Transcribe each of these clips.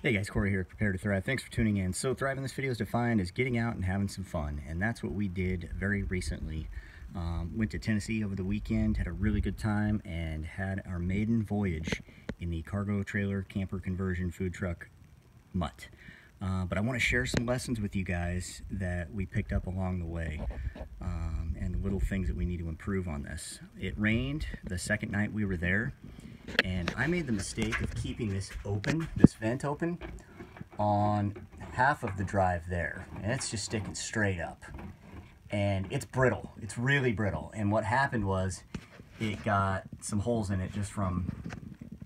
Hey guys, Corey here, Prepare to Thrive. Thanks for tuning in. So Thrive in this video is defined as getting out and having some fun, and that's what we did very recently. Went to Tennessee over the weekend, had a really good time, and had our maiden voyage in the cargo trailer camper conversion food truck mutt. But I want to share some lessons with you guys that we picked up along the way, and little things that we need to improve on this. It rained the second night we were there, and I made the mistake of keeping this open, this vent open, on half of the drive there, and it's just sticking straight up. And it's brittle, it's really brittle. And what happened was it got some holes in it just from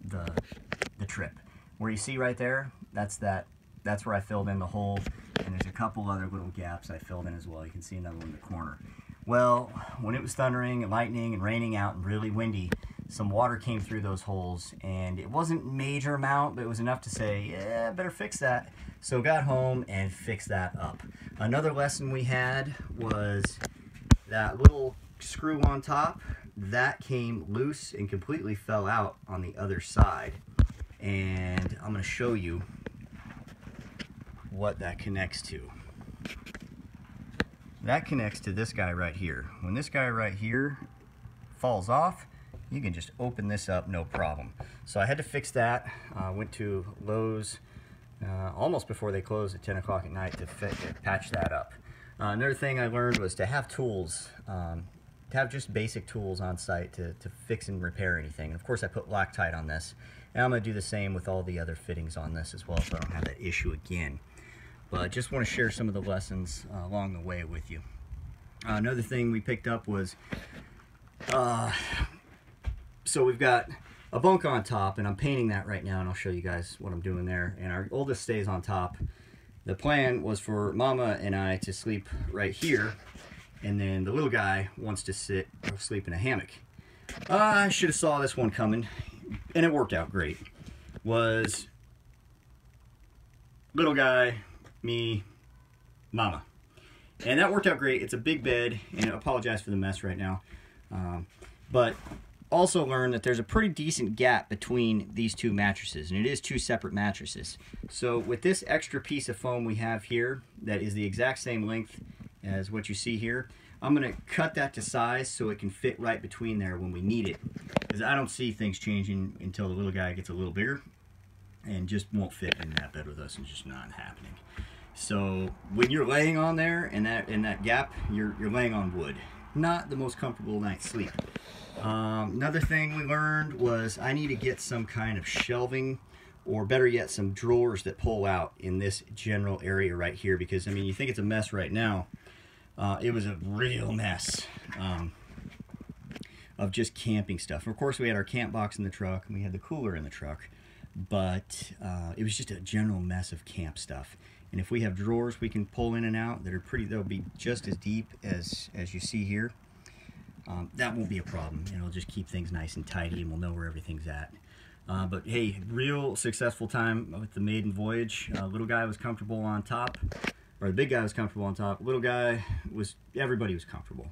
the trip. Where you see right there, that's where I filled in the hole, and there's a couple other little gaps I filled in as well. You can see another one in the corner. Well, when it was thundering and lightning and raining out and really windy, some water came through those holes, and it wasn't major amount, but it was enough to say, yeah, better fix that. So got home and fixed that up. Another lesson we had was that little screw on top, that came loose and completely fell out on the other side. And I'm going to show you what that connects to. That connects to this guy right here. When this guy right here falls off, you can just open this up, no problem. So I had to fix that. Went to Lowe's almost before they closed at 10 o'clock at night to patch that up. Another thing I learned was to have tools, to have just basic tools on site to fix and repair anything. And of course I put Loctite on this, and I'm going to do the same with all the other fittings on this as well, so I don't have that issue again. But I just want to share some of the lessons along the way with you. Another thing we picked up was, so we've got a bunk on top, and I'm painting that right now, and I'll show you guys what I'm doing there. And our oldest stays on top. The plan was for Mama and I to sleep right here, and then the little guy wants to sleep in a hammock. I should have saw this one coming, and it worked out great. Was little guy, me, Mama. And that worked out great. It's a big bed, and I apologize for the mess right now. But also learned that there's a pretty decent gap between these two mattresses, and it is two separate mattresses. So with this extra piece of foam we have here that is the exact same length as what you see here, I'm going to cut that to size so it can fit right between there when we need it, because I don't see things changing until the little guy gets a little bigger and just won't fit in that bed with us. It's just not happening. So when you're laying on there in that gap, you're laying on wood. Not the most comfortable night's sleep. Another thing we learned was I need to get some kind of shelving, or better yet, some drawers that pull out in this general area right here, because I mean, you think it's a mess right now. It was a real mess of just camping stuff. Of course, we had our camp box in the truck, and we had the cooler in the truck, but it was just a general mess of camp stuff. And if we have drawers we can pull in and out that are they'll be just as deep as you see here, that won't be a problem. It'll just keep things nice and tidy, and we'll know where everything's at. But hey, real successful time with the maiden voyage. Little guy was comfortable on top, or the big guy was comfortable on top. Little guy was, everybody was comfortable.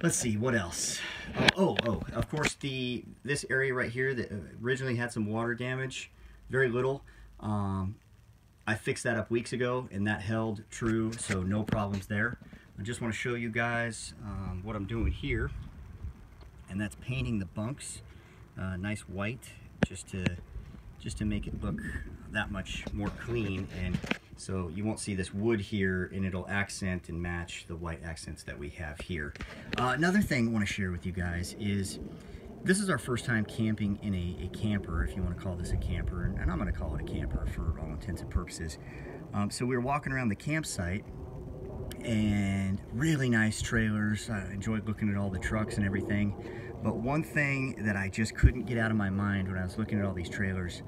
Let's see, what else? Of course, this area right here that originally had some water damage, very little. I fixed that up weeks ago, and that held true, so no problems there. I just want to show you guys what I'm doing here, and that's painting the bunks nice white, just to make it look that much more clean, and so you won't see this wood here, and it'll accent and match the white accents that we have here. Another thing I want to share with you guys is this is our first time camping in a camper, if you want to call this a camper, and I'm going to call it a camper for all intents and purposes. So we were walking around the campsite, and really nice trailers. I enjoyed looking at all the trucks and everything. But one thing that I just couldn't get out of my mind when I was looking at all these trailers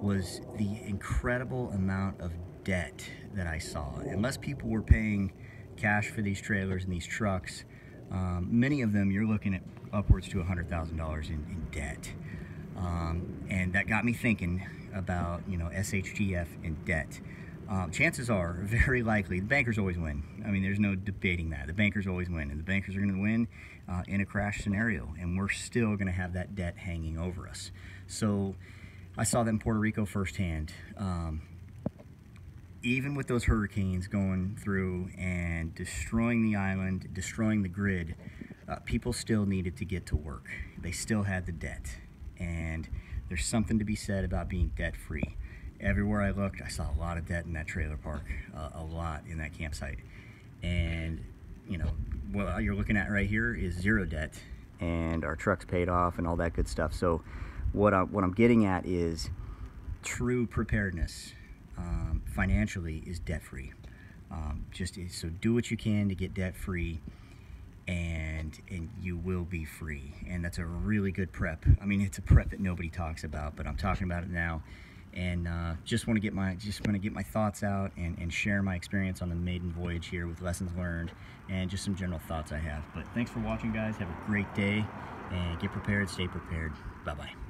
was the incredible amount of debt that I saw. Unless people were paying cash for these trailers and these trucks, many of them you're looking at upwards to $100,000 in debt. And that got me thinking about, SHGF and debt. Chances are, very likely, the bankers always win. I mean, there's no debating that. The bankers always win, and the bankers are going to win in a crash scenario, and we're still going to have that debt hanging over us. So I saw that in Puerto Rico firsthand. Even with those hurricanes going through and destroying the island, destroying the grid, people still needed to get to work. They still had the debt. And there's something to be said about being debt-free. Everywhere I looked, I saw a lot of debt in that trailer park, a lot in that campsite. And, you know, what you're looking at right here is zero debt, and our truck's paid off and all that good stuff. So what I'm getting at is true preparedness financially is debt-free. So do what you can to get debt-free, and you will be free. And that's a really good prep. I mean, it's a prep that nobody talks about, but I'm talking about it now. And just want to get my thoughts out and share my experience on the maiden voyage here with lessons learned and just some general thoughts I have. But thanks for watching, guys. Have a great day, and get prepared, stay prepared. Bye-bye.